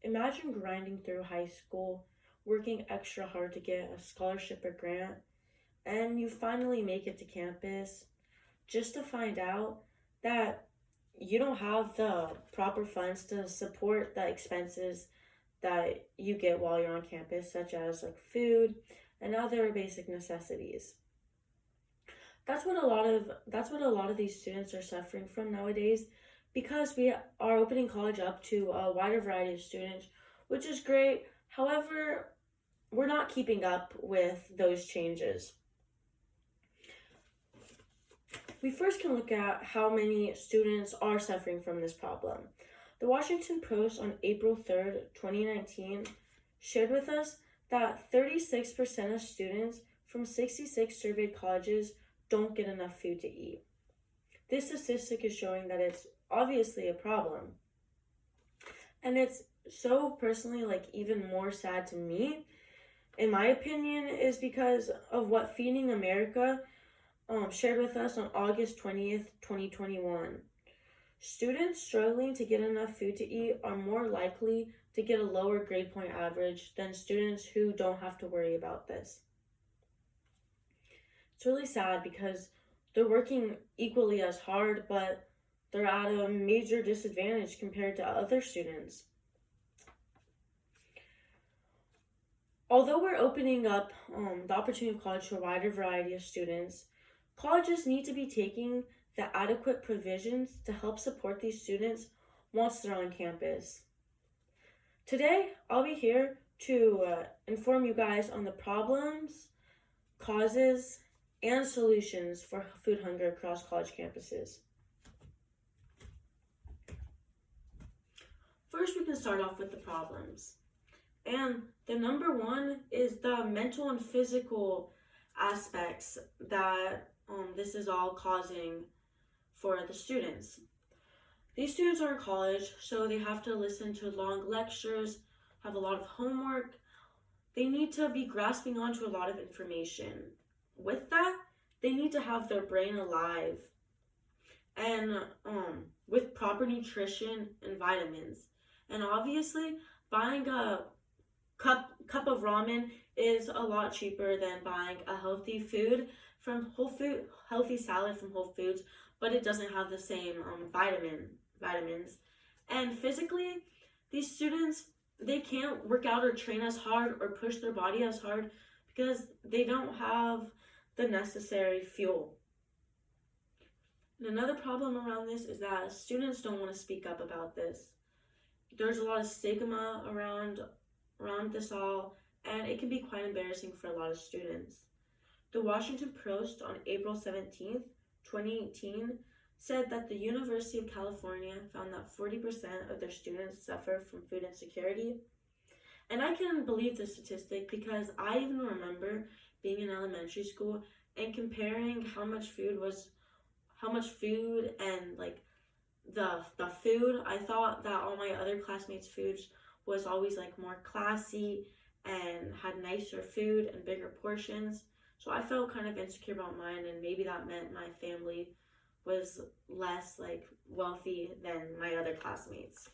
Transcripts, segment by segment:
Imagine grinding through high school, working extra hard to get a scholarship or grant, and you finally make it to campus just to find out that you don't have the proper funds to support the expenses that you get while you're on campus, such as like food and other basic necessities. That's what a lot of these students are suffering from nowadays because we are opening college up to a wider variety of students, which is great. However, we're not keeping up with those changes. We first can look at how many students are suffering from this problem. The Washington Post on April 3rd, 2019, shared with us that 36% of students from 66 surveyed colleges don't get enough food to eat. This statistic is showing that it's obviously a problem. And it's so personally like even more sad to me, in my opinion, is because of what Feeding America shared with us on August 20th, 2021. Students struggling to get enough food to eat are more likely to get a lower grade point average than students who don't have to worry about this. It's really sad because they're working equally as hard, but they're at a major disadvantage compared to other students. Although we're opening up the opportunity of college to a wider variety of students, colleges need to be taking the adequate provisions to help support these students once they're on campus. Today, I'll be here to inform you guys on the problems, causes, and solutions for food hunger across college campuses. First, we can start off with the problems. And the number one is the mental and physical aspects that this is all causing for the students. These students are in college, so they have to listen to long lectures, have a lot of homework. They need to be grasping onto a lot of information. With that, they need to have their brain alive and with proper nutrition and vitamins. And obviously, buying a cup of ramen is a lot cheaper than buying a healthy salad from Whole Foods, but it doesn't have the same vitamins. And physically, these students, they can't work out or train as hard or push their body as hard because they don't have the necessary fuel. And another problem around this is that students don't want to speak up about this. There's a lot of stigma around this all, and it can be quite embarrassing for a lot of students. The Washington Post on April 17th, 2018, said that the University of California found that 40% of their students suffer from food insecurity. And I can believe this statistic because I even remember being in elementary school and comparing how much food and like the food. I thought that all my other classmates' foods was always like more classy and had nicer food and bigger portions. So I felt kind of insecure about mine, and maybe that meant my family was less like wealthy than my other classmates.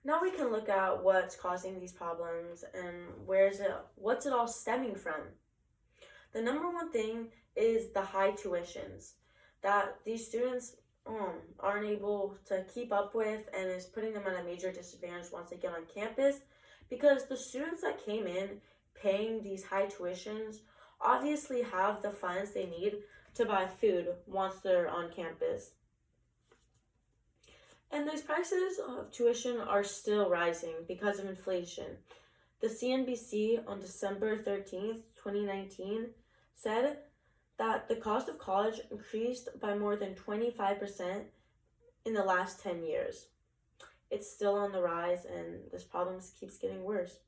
Now we can look at what's causing these problems and what's it all stemming from. The number one thing is the high tuitions that these students aren't able to keep up with, and is putting them at a major disadvantage once they get on campus, because the students that came in paying these high tuitions obviously have the funds they need to buy food once they're on campus. And these prices of tuition are still rising because of inflation. The CNBC on December 13th, 2019 said that the cost of college increased by more than 25% in the last 10 years. It's still on the rise, and this problem keeps getting worse.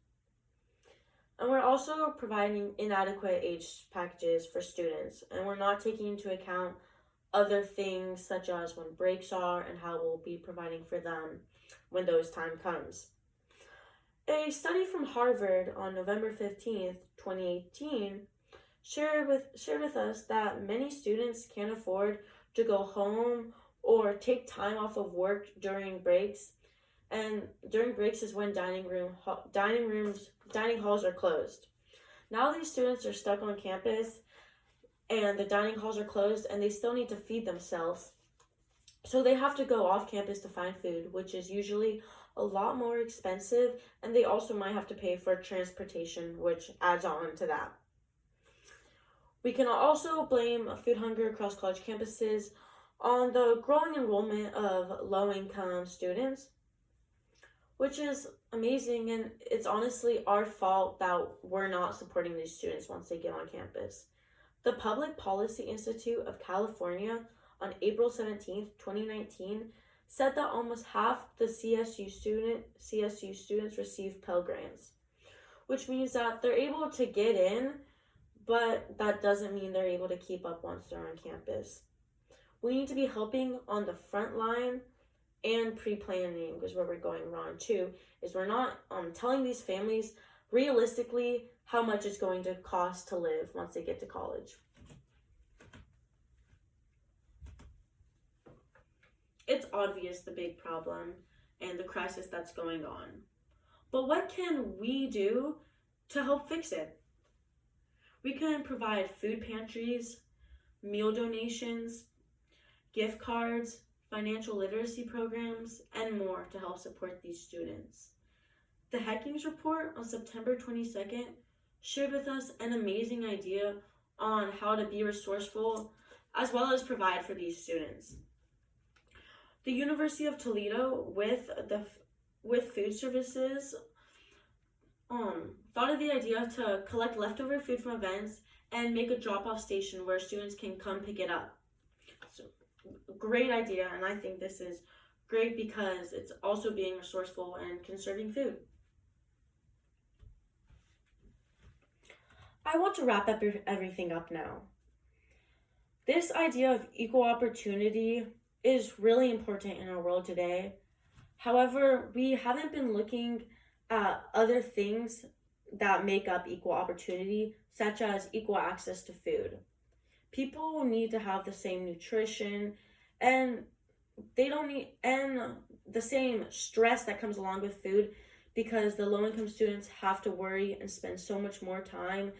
And we're also providing inadequate age packages for students, and we're not taking into account other things such as when breaks are and how we'll be providing for them when those time comes. A study from Harvard on November 15th, 2018 shared with us that many students can't afford to go home or take time off of work during breaks. And during breaks is when dining halls are closed. Now these students are stuck on campus and the dining halls are closed and they still need to feed themselves. So they have to go off campus to find food, which is usually a lot more expensive, and they also might have to pay for transportation, which adds on to that. We can also blame food hunger across college campuses on the growing enrollment of low-income students, which is amazing, and it's honestly our fault that we're not supporting these students once they get on campus. The Public Policy Institute of California on April 17th, 2019, said that almost half the CSU students receive Pell Grants, which means that they're able to get in, but that doesn't mean they're able to keep up once they're on campus. We need to be helping on the front line and pre-planning is where we're going wrong too, is we're not telling these families realistically how much it's going to cost to live once they get to college. It's obvious the big problem and the crisis that's going on. But what can we do to help fix it? We can provide food pantries, meal donations, gift cards, financial literacy programs, and more to help support these students. The Heckings report on September 22nd shared with us an amazing idea on how to be resourceful as well as provide for these students. The University of Toledo with food services thought of the idea to collect leftover food from events and make a drop-off station where students can come pick it up. So, great idea, and I think this is great because it's also being resourceful and conserving food. I want to wrap up everything up now. This idea of equal opportunity is really important in our world today. However, we haven't been looking at other things that make up equal opportunity, such as equal access to food. People need to have the same nutrition and the same stress that comes along with food, because the low-income students have to worry and spend so much more time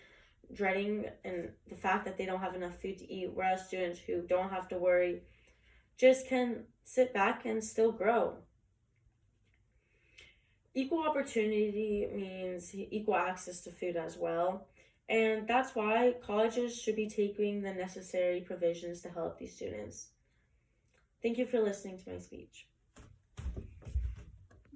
dreading and the fact that they don't have enough food to eat, whereas students who don't have to worry just can sit back and still grow. Equal opportunity means equal access to food as well, and that's why colleges should be taking the necessary provisions to help these students. Thank you for listening to my speech.